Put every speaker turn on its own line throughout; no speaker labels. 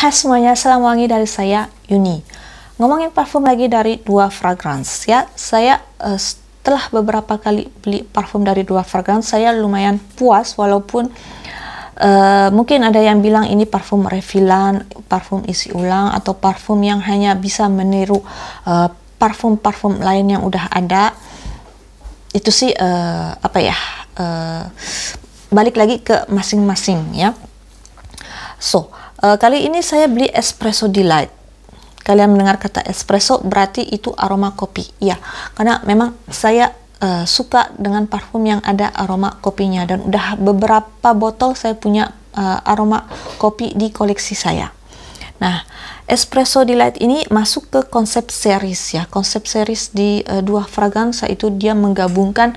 Hai semuanya, salam wangi dari saya, Yuni. Ngomongin parfum lagi dari Dua Fragrance ya. Saya setelah beberapa kali beli parfum dari Dua Fragrance, saya lumayan puas walaupun mungkin ada yang bilang ini parfum refillan, parfum isi ulang, atau parfum yang hanya bisa meniru parfum-parfum lain yang udah ada. Itu sih balik lagi ke masing-masing ya. Kali ini saya beli Espresso Delight. Kalian mendengar kata espresso berarti itu aroma kopi. Ya, karena memang saya suka dengan parfum yang ada aroma kopinya, dan udah beberapa botol saya punya aroma kopi di koleksi saya. Nah, Espresso Delight ini masuk ke konsep series ya. Konsep series di Dua Fragrance itu dia menggabungkan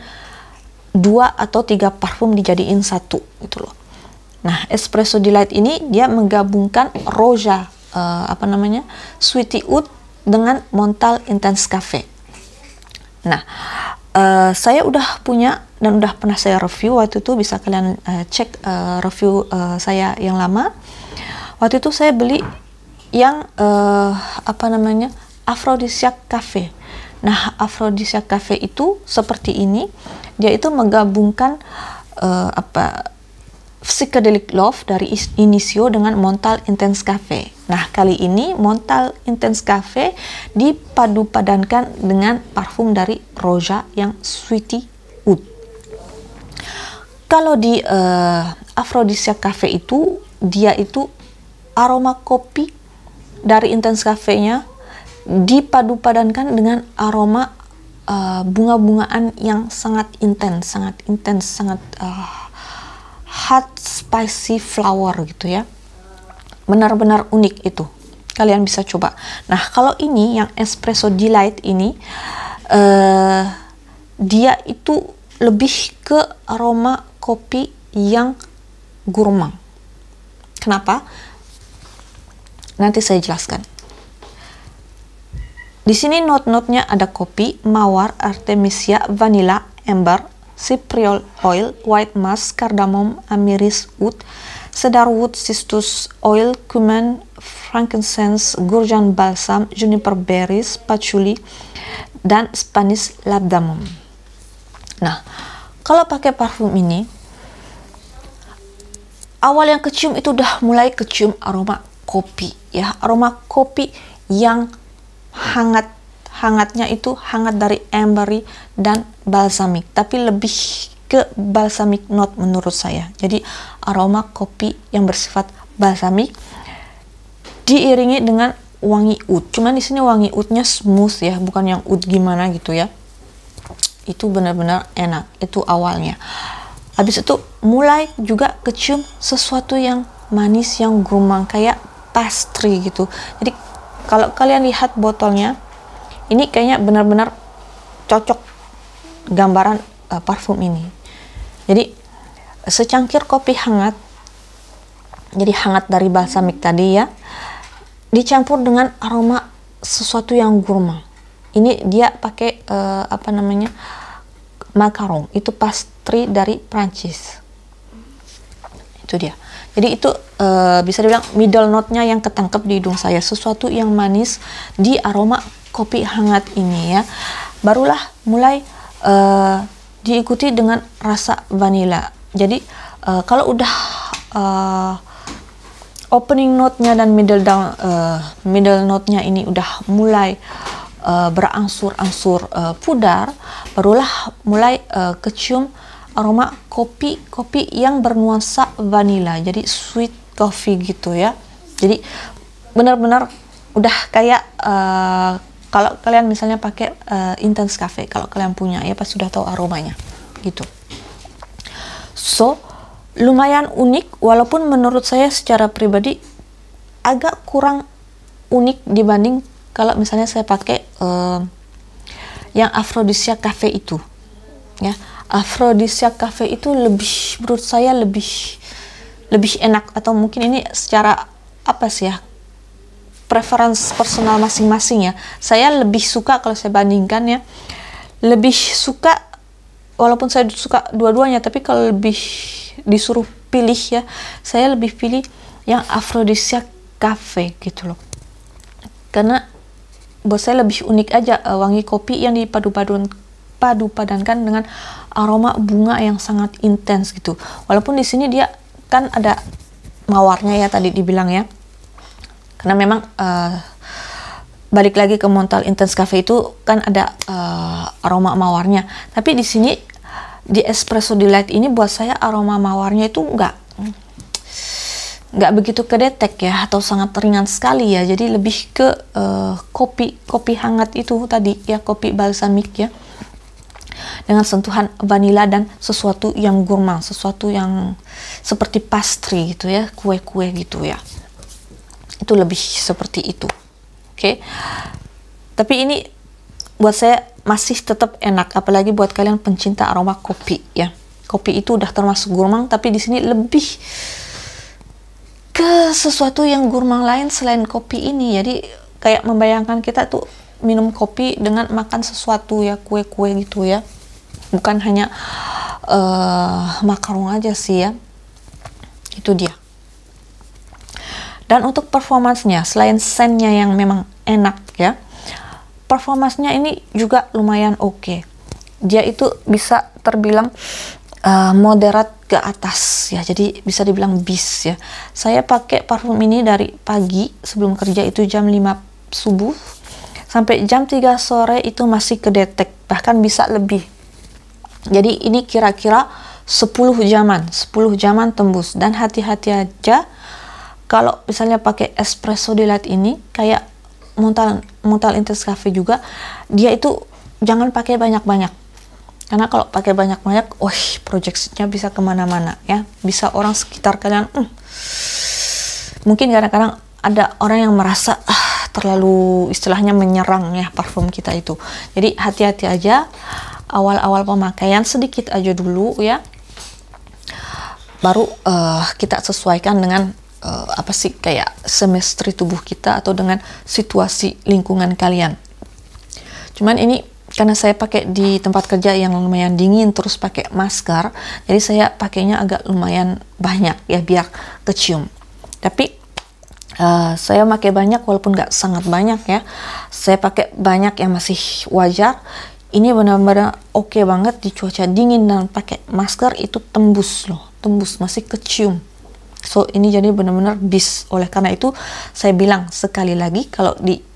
2 atau 3 parfum dijadiin satu gitu loh. Nah, Espresso Delight ini dia menggabungkan Roja Sweety Oud dengan Montal Intense Cafe. Nah, saya udah punya dan udah pernah saya review waktu itu, bisa kalian cek review saya yang lama. Waktu itu saya beli yang Aphrodisiac Cafe. Nah, Aphrodisiac Cafe itu seperti ini. Dia itu menggabungkan Psychedelic Love dari Initio dengan Montal Intense Cafe. Nah, kali ini Montal Intense Cafe dipadu-padankan dengan parfum dari Roja yang Sweety Oud. Kalau di Aphrodisiac Cafe itu, dia itu aroma kopi dari Intense Cafe-nya dipadu-padankan dengan aroma bunga-bungaan yang sangat intens, sangat hot spicy flower gitu ya. Benar-benar unik itu. Kalian bisa coba. Nah, kalau ini yang Espresso Delight ini dia itu lebih ke aroma kopi yang gurmang. Kenapa? Nanti saya jelaskan. Di sini not-notnya ada kopi, mawar, artemisia, vanilla, amber, cypriol oil, white musk, cardamom, amyris oud, cedarwood, cistus oil, cumin, frankincense, gurjan balsam, juniper berries, patchouli, dan Spanish labdanum. Nah, kalau pakai parfum ini, awal yang kecium itu udah mulai kecium aroma kopi ya, aroma kopi yang hangatnya itu hangat dari ambery dan balsamic, tapi lebih ke balsamic note menurut saya. Jadi aroma kopi yang bersifat balsamic diiringi dengan wangi oud. Cuman di sini wangi oudnya smooth ya, bukan yang oud gimana gitu ya. Itu benar-benar enak. Itu awalnya. Habis itu mulai juga kecium sesuatu yang manis, yang gurmang, kayak pastry gitu. Jadi kalau kalian lihat botolnya, ini kayaknya benar-benar cocok gambaran parfum ini. Jadi secangkir kopi hangat, jadi hangat dari balsamic tadi ya, dicampur dengan aroma sesuatu yang gurmang. Ini dia pakai macaron, itu pastry dari Prancis. Itu dia. Jadi itu bisa dibilang middle note-nya yang ketangkep di hidung saya, sesuatu yang manis di aroma kopi hangat ini ya. Barulah mulai diikuti dengan rasa vanilla. Jadi kalau udah opening note-nya dan middle note-nya ini udah mulai berangsur-angsur pudar, barulah mulai kecium aroma kopi yang bernuansa vanilla, jadi sweet coffee gitu ya. Jadi benar-benar udah kayak kalau kalian misalnya pakai Intense Cafe, kalau kalian punya ya pasti sudah tahu aromanya gitu. So lumayan unik, walaupun menurut saya secara pribadi agak kurang unik dibanding kalau misalnya saya pakai yang Aphrodisiac Cafe itu ya. Aphrodisiac Cafe itu lebih, menurut saya lebih enak, atau mungkin ini secara preference personal masing-masing ya. Saya lebih suka, kalau saya bandingkan ya, lebih suka, walaupun saya suka dua-duanya, tapi kalau lebih disuruh pilih ya, saya lebih pilih yang Aphrodisiac cafe gitu loh. Karena buat saya lebih unik aja wangi kopi yang padu-padankan dengan aroma bunga yang sangat intens gitu. Walaupun di sini dia kan ada mawarnya ya tadi dibilang ya. Karena memang balik lagi ke Montal Intense Cafe itu kan ada aroma mawarnya. Tapi di sini di Espresso Delight ini buat saya aroma mawarnya itu nggak begitu kedetek ya, atau sangat ringan sekali ya. Jadi lebih ke kopi hangat itu tadi ya, kopi balsamik ya, dengan sentuhan vanila dan sesuatu yang gourmand, sesuatu yang seperti pastry gitu ya, kue-kue gitu ya. Itu lebih seperti itu. Oke. Tapi ini buat saya masih tetap enak, apalagi buat kalian pencinta aroma kopi ya. Kopi itu udah termasuk gourmand, tapi di sini lebih ke sesuatu yang gourmand lain selain kopi ini. Jadi kayak membayangkan kita tuh minum kopi dengan makan sesuatu ya, kue-kue gitu ya, bukan hanya makaron aja sih ya. Itu dia. Dan untuk performansnya, selain scentnya yang memang enak ya, performansnya ini juga lumayan oke. Dia itu bisa terbilang moderat ke atas ya, jadi bisa dibilang bis ya. Saya pakai parfum ini dari pagi sebelum kerja itu jam 5 subuh sampai jam 3 sore itu masih kedetek, bahkan bisa lebih. Jadi ini kira-kira 10 jaman tembus. Dan hati-hati aja kalau misalnya pakai Espresso Delight ini, kayak Montal Intense Cafe juga, dia itu jangan pakai banyak-banyak. Karena kalau pakai banyak-banyak, projeksinya bisa kemana-mana ya. Bisa orang sekitar kalian, mungkin kadang-kadang ada orang yang merasa terlalu istilahnya menyerang ya parfum kita itu. Jadi hati-hati aja, awal-awal pemakaian sedikit aja dulu ya. Baru kita sesuaikan dengan apa sih, kayak semestri tubuh kita atau dengan situasi lingkungan kalian. Cuman ini karena saya pakai di tempat kerja yang lumayan dingin, terus pakai masker, jadi saya pakainya agak lumayan banyak ya, biar kecium. Tapi saya pakai banyak walaupun nggak sangat banyak ya. Saya pakai banyak yang masih wajar. Ini benar-benar oke banget di cuaca dingin, dan pakai masker itu tembus loh, tembus, masih kecium. So ini jadi benar-benar bis. Oleh karena itu saya bilang sekali lagi, kalau di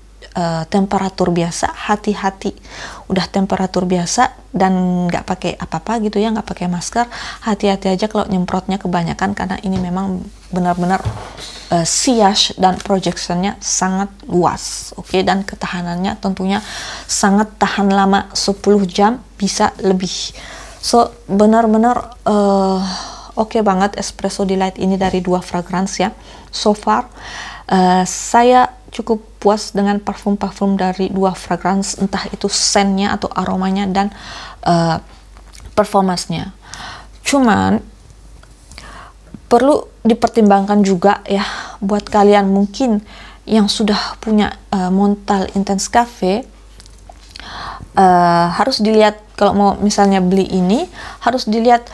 temperatur biasa, hati-hati. Udah temperatur biasa dan nggak pakai apa-apa gitu ya, nggak pakai masker, hati-hati aja kalau nyemprotnya kebanyakan, karena ini memang benar-benar siage dan projectionnya sangat luas. Oke. Dan ketahanannya tentunya sangat tahan lama, 10 jam bisa lebih. So benar-benar oke banget Espresso Delight ini dari 2 fragrance ya. So far saya cukup puas dengan parfum-parfum dari 2 fragrance, entah itu scentnya atau aromanya dan performansnya. Cuman perlu dipertimbangkan juga ya buat kalian mungkin yang sudah punya Montal Intense Cafe, harus dilihat kalau mau misalnya beli ini, harus dilihat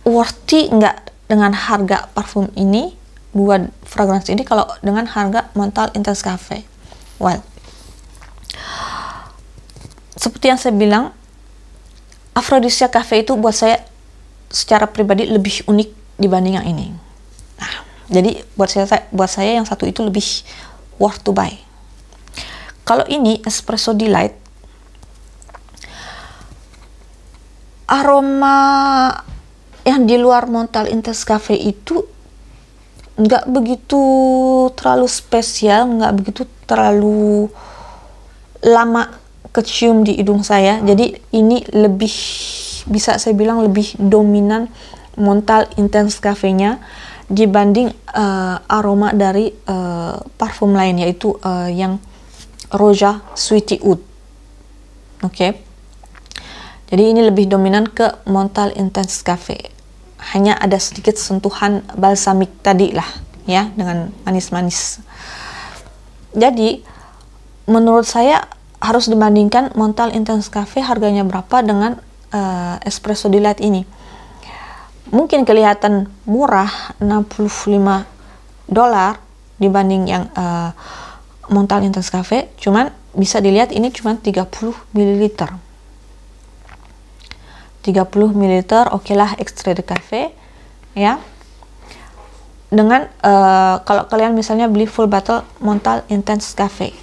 worthy nggak dengan harga parfum ini, 2 fragrance ini, kalau dengan harga Montal Intense Cafe. Well, seperti yang saya bilang, Aphrodisia Cafe itu buat saya secara pribadi lebih unik dibanding yang ini. Nah, jadi buat saya yang satu itu lebih worth to buy. Kalau ini Espresso Delight, aroma yang di luar Montal Intense Cafe itu nggak begitu terlalu spesial, nggak begitu terlalu lama kecium di hidung saya. Jadi ini lebih, bisa saya bilang lebih dominan Montal Intense Cafe-nya dibanding aroma dari parfum lain, yaitu yang Roja Sweety Oud. Oke. Jadi ini lebih dominan ke Montal Intense Cafe. Hanya ada sedikit sentuhan balsamik tadi lah ya, dengan manis-manis. Jadi menurut saya harus dibandingkan Montal Intense Cafe harganya berapa dengan Espresso Delight ini. Mungkin kelihatan murah, $65, dibanding yang Montal Intense Cafe. Cuman bisa dilihat ini cuma 30 ml. 30 ml, oke lah, extrait de café ya. Dengan kalau kalian misalnya beli full bottle Montal Intense Cafe,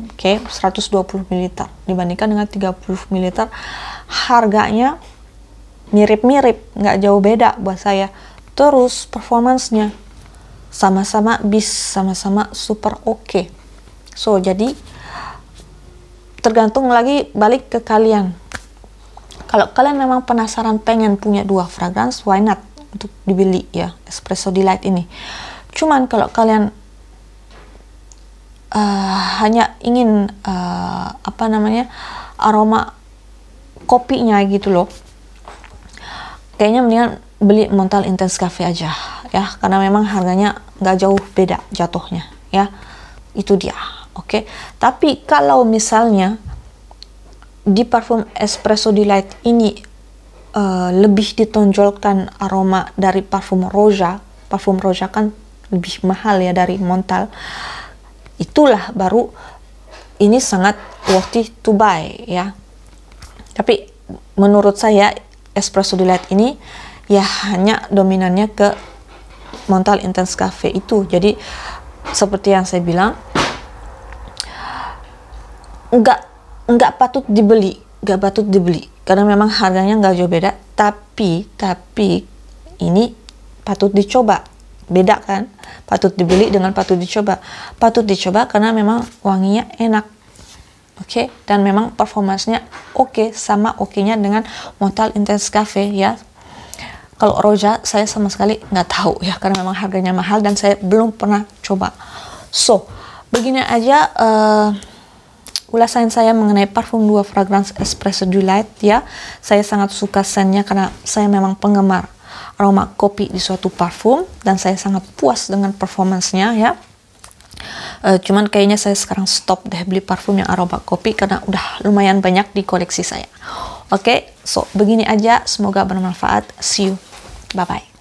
oke, 120 ml dibandingkan dengan 30 ml, harganya mirip-mirip, nggak jauh beda buat saya. Terus performancenya sama-sama sama-sama super oke. So jadi tergantung lagi, balik ke kalian. Kalau kalian memang penasaran pengen punya 2 fragrance, why not untuk dibeli ya Espresso Delight ini. Cuman kalau kalian hanya ingin aroma kopinya gitu loh, kayaknya mendingan beli Montal Intense Cafe aja ya, karena memang harganya nggak jauh beda jatuhnya ya, itu dia. Oke. Tapi kalau misalnya di parfum Espresso Delight ini lebih ditonjolkan aroma dari parfum Roja kan lebih mahal ya dari Montal, itulah baru ini sangat worth it to buy ya. Tapi menurut saya Espresso Delight ini ya hanya dominannya ke Montal Intense Cafe itu. Jadi seperti yang saya bilang, nggak patut dibeli karena memang harganya nggak jauh beda. Tapi ini patut dicoba. Beda kan? Patut dibeli dengan patut dicoba. Patut dicoba karena memang wanginya enak. Oke, dan memang performansnya oke, sama oke-nya dengan Montal Intense Cafe ya. Kalau Roja saya sama sekali nggak tahu ya, karena memang harganya mahal dan saya belum pernah coba. So, begini aja ulasan saya mengenai parfum 2 fragrance Espresso Delight ya. Saya sangat suka scentnya karena saya memang penggemar aroma kopi di suatu parfum dan saya sangat puas dengan performansnya ya. Cuman kayaknya saya sekarang stop deh beli parfum yang aroma kopi karena udah lumayan banyak di koleksi saya. Oke, so begini aja, semoga bermanfaat. See you, bye bye.